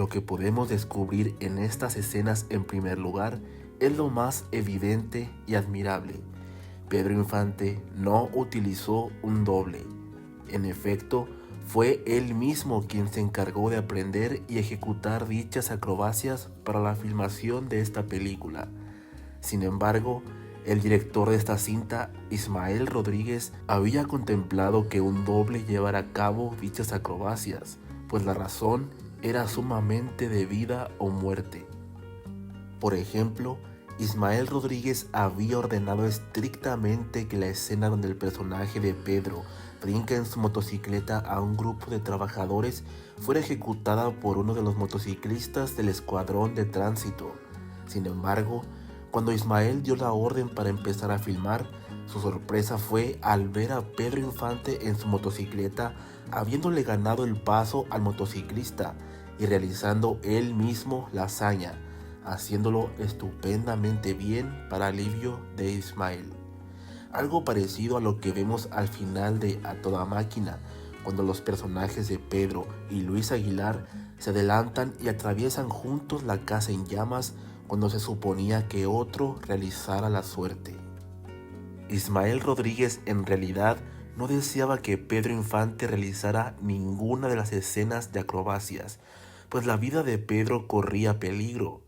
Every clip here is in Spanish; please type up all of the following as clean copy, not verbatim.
Lo que podemos descubrir en estas escenas en primer lugar es lo más evidente y admirable. Pedro Infante no utilizó un doble. En efecto, fue él mismo quien se encargó de aprender y ejecutar dichas acrobacias para la filmación de esta película. Sin embargo, el director de esta cinta, Ismael Rodríguez, había contemplado que un doble llevara a cabo dichas acrobacias, pues la razón era sumamente de vida o muerte. Por ejemplo, Ismael Rodríguez había ordenado estrictamente que la escena donde el personaje de Pedro brinca en su motocicleta a un grupo de trabajadores fuera ejecutada por uno de los motociclistas del escuadrón de tránsito. Sin embargo, cuando Ismael dio la orden para empezar a filmar, su sorpresa fue al ver a Pedro Infante en su motocicleta habiéndole ganado el paso al motociclista y realizando él mismo la hazaña, haciéndolo estupendamente bien para alivio de Ismael. Algo parecido a lo que vemos al final de A Toda Máquina, cuando los personajes de Pedro y Luis Aguilar se adelantan y atraviesan juntos la casa en llamas cuando se suponía que otro realizara la suerte. Ismael Rodríguez en realidad no deseaba que Pedro Infante realizara ninguna de las escenas de acrobacias, pues la vida de Pedro corría peligro.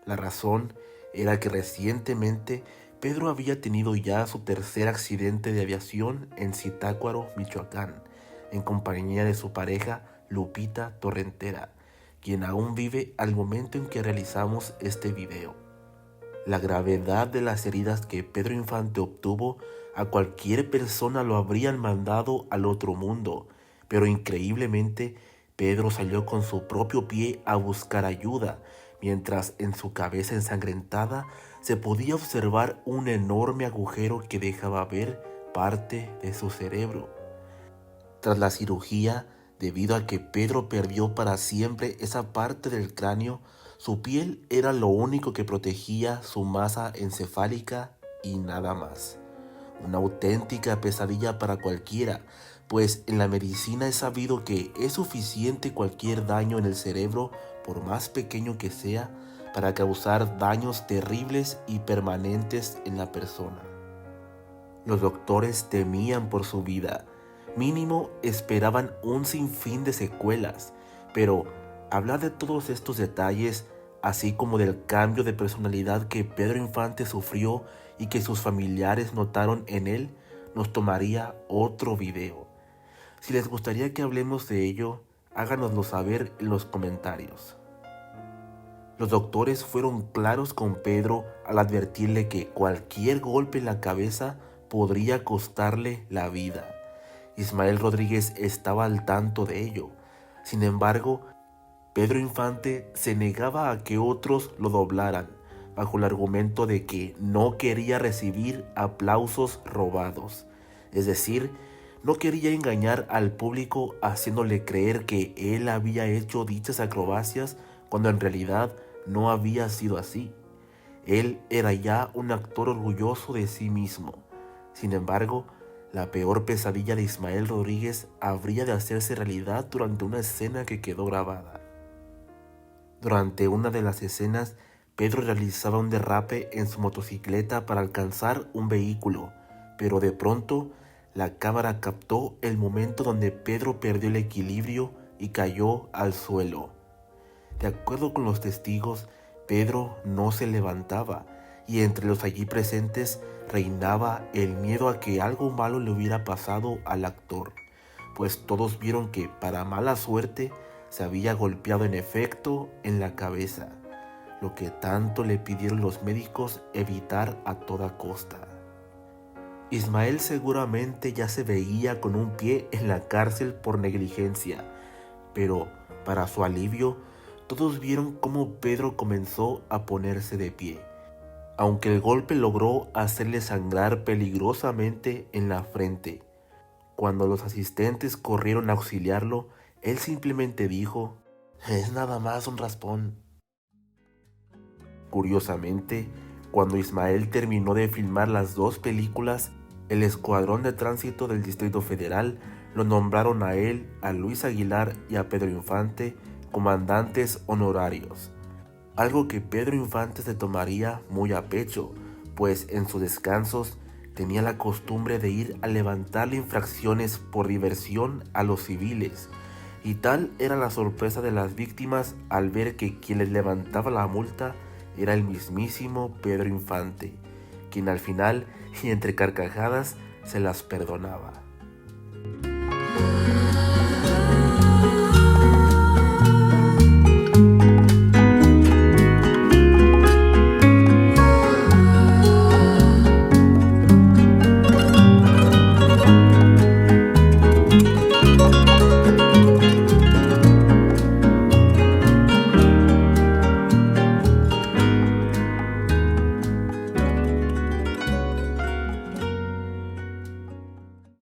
La razón era que recientemente Pedro había tenido ya su tercer accidente de aviación en Zitácuaro, Michoacán, en compañía de su pareja Lupita Torrentera, quien aún vive al momento en que realizamos este video. La gravedad de las heridas que Pedro Infante obtuvo, a cualquier persona lo habrían mandado al otro mundo, pero increíblemente Pedro salió con su propio pie a buscar ayuda, mientras en su cabeza ensangrentada se podía observar un enorme agujero que dejaba ver parte de su cerebro. Tras la cirugía, debido a que Pedro perdió para siempre esa parte del cráneo, su piel era lo único que protegía su masa encefálica y nada más. Una auténtica pesadilla para cualquiera, pues en la medicina es sabido que es suficiente cualquier daño en el cerebro, por más pequeño que sea, para causar daños terribles y permanentes en la persona. Los doctores temían por su vida, mínimo esperaban un sinfín de secuelas, pero hablar de todos estos detalles, así como del cambio de personalidad que Pedro Infante sufrió y que sus familiares notaron en él, nos tomaría otro video. Si les gustaría que hablemos de ello, háganoslo saber en los comentarios. Los doctores fueron claros con Pedro al advertirle que cualquier golpe en la cabeza podría costarle la vida. Ismael Rodríguez estaba al tanto de ello. Sin embargo, Pedro Infante se negaba a que otros lo doblaran, bajo el argumento de que no quería recibir aplausos robados. Es decir, no quería engañar al público haciéndole creer que él había hecho dichas acrobacias cuando en realidad no había sido así. Él era ya un actor orgulloso de sí mismo. Sin embargo, la peor pesadilla de Ismael Rodríguez habría de hacerse realidad durante una escena que quedó grabada. Durante una de las escenas, Pedro realizaba un derrape en su motocicleta para alcanzar un vehículo, pero de pronto la cámara captó el momento donde Pedro perdió el equilibrio y cayó al suelo. De acuerdo con los testigos, Pedro no se levantaba y entre los allí presentes reinaba el miedo a que algo malo le hubiera pasado al actor, pues todos vieron que, para mala suerte, se había golpeado en efecto en la cabeza, lo que tanto le pidieron los médicos evitar a toda costa. Ismael seguramente ya se veía con un pie en la cárcel por negligencia, pero para su alivio, todos vieron cómo Pedro comenzó a ponerse de pie, aunque el golpe logró hacerle sangrar peligrosamente en la frente. Cuando los asistentes corrieron a auxiliarlo, él simplemente dijo: "Es nada más un raspón". Curiosamente, cuando Ismael terminó de filmar las dos películas, el Escuadrón de Tránsito del Distrito Federal lo nombraron a él, a Luis Aguilar y a Pedro Infante comandantes honorarios, algo que Pedro Infante se tomaría muy a pecho, pues en sus descansos tenía la costumbre de ir a levantarle infracciones por diversión a los civiles, y tal era la sorpresa de las víctimas al ver que quien les levantaba la multa era el mismísimo Pedro Infante, quien al final y entre carcajadas se las perdonaba.